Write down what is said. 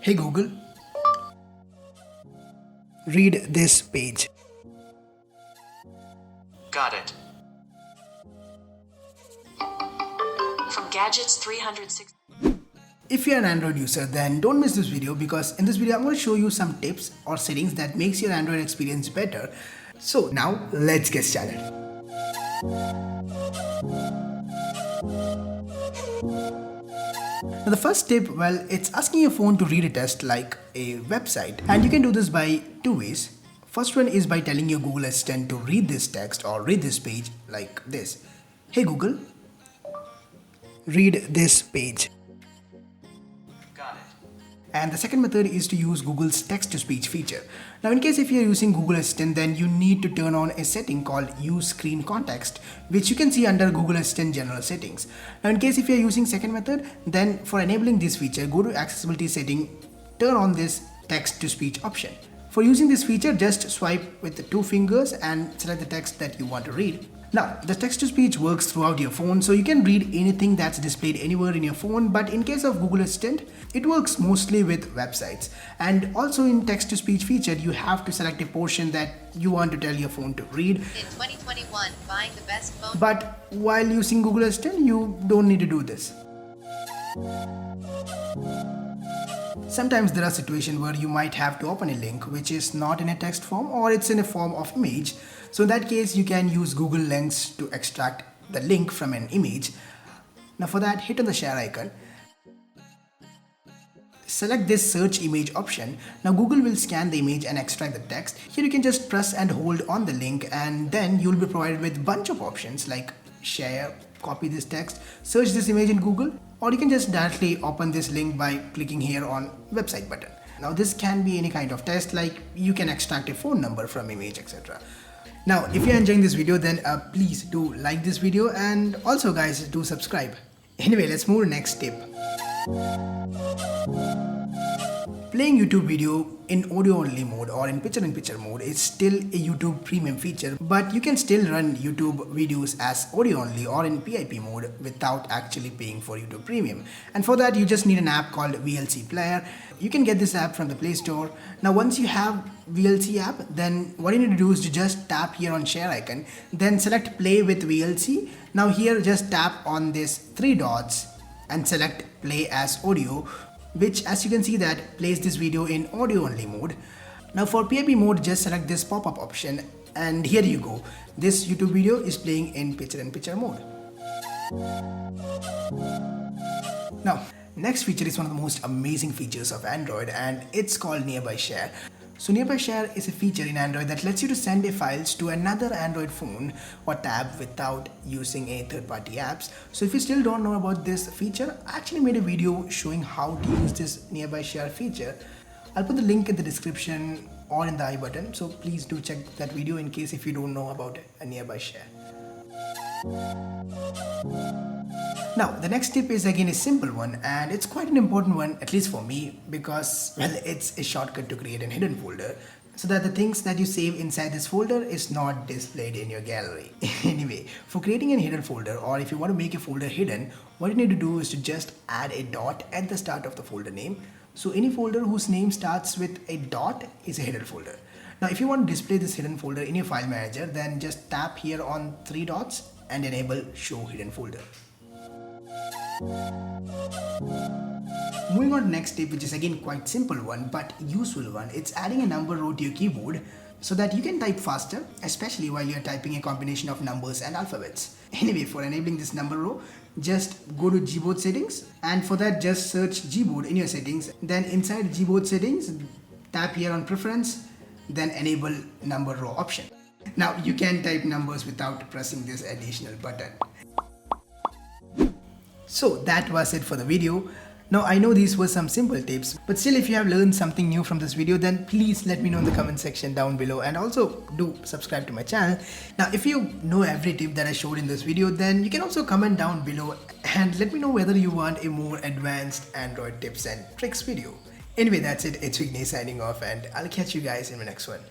Hey Google, read this page. Got it. From Gadgets 360. If you're an Android user, then don't miss this video because in this video I'm going to show you some tips or settings that makes your Android experience better. So now let's get started. Now the first tip, well, it's asking your phone to read a text like a website, and you can do this by two ways. First one is by telling your Google Assistant to read this text or read this page like this. Hey Google, read this page. Got it. And the second method is to use Google's text-to-speech feature. Now in case if you're using Google Assistant, then you need to turn on a setting called Use Screen Context, which you can see under Google Assistant General Settings. Now in case if you're using second method, then for enabling this feature, go to Accessibility setting, turn on this text-to-speech option. For using this feature, just swipe with the two fingers and select the text that you want to read. Now, the text-to-speech works throughout your phone, so you can read anything that's displayed anywhere in your phone, but in case of Google Assistant, it works mostly with websites. And also in text-to-speech feature, you have to select a portion that you want to tell your phone to read. In 2021, buying the best phone. But while using Google Assistant, you don't need to do this. Sometimes there are situations where you might have to open a link which is not in a text form or it's in a form of image. So in that case, you can use Google Lens to extract the link from an image. Now for that, hit on the share icon. Select this search image option. Now Google will scan the image and extract the text. Here you can just press and hold on the link and then you'll be provided with a bunch of options like share, copy this text, search this image in Google, or you can just directly open this link by clicking here on website button. Now this can be any kind of text, like you can extract a phone number from image, etc. Now if you're enjoying this video, then please do like this video and also guys do subscribe. Anyway, let's move to next tip. Playing YouTube video in audio only mode or in picture mode is still a YouTube premium feature, but you can still run YouTube videos as audio only or in PIP mode without actually paying for YouTube premium. And for that you just need an app called VLC Player. You can get this app from the Play Store. Now once you have VLC app, then what you need to do is to just tap here on share icon, then select play with VLC. Now here just tap on this three dots and select play as audio, which as you can see that plays this video in audio only mode. Now for PIP mode, just select this pop-up option and here you go. This YouTube video is playing in picture mode. Now next feature is one of the most amazing features of Android and it's called Nearby Share. So Nearby Share is a feature in Android that lets you to send a files to another Android phone or tab without using a third-party apps. So if you still don't know about this feature, I actually made a video showing how to use this Nearby Share feature. I'll put the link in the description or in the I button, so please do check that video in case if you don't know about a Nearby Share. Now the next tip is again a simple one and it's quite an important one, at least for me, because well, it's a shortcut to create a hidden folder so that the things that you save inside this folder is not displayed in your gallery. Anyway, for creating a hidden folder or if you want to make a folder hidden, what you need to do is to just add a dot at the start of the folder name. So any folder whose name starts with a dot is a hidden folder. Now if you want to display this hidden folder in your file manager, then just tap here on three dots and enable show hidden folder. Moving on to next tip, which is again quite simple one but useful one. It's adding a number row to your keyboard so that you can type faster, especially while you're typing a combination of numbers and alphabets. Anyway, for enabling this number row, just go to Gboard settings and for that just search Gboard in your settings. Then inside Gboard settings, tap here on preference, then enable number row option. Now you can type numbers without pressing this additional button. So that was it for the video. Now I know these were some simple tips, but still if you have learned something new from this video, then please let me know in the comment section down below and also do subscribe to my channel. Now if you know every tip that I showed in this video, then you can also comment down below and let me know whether you want a more advanced Android tips and tricks video. Anyway, that's it. It's Vignesh signing off and I'll catch you guys in the next one.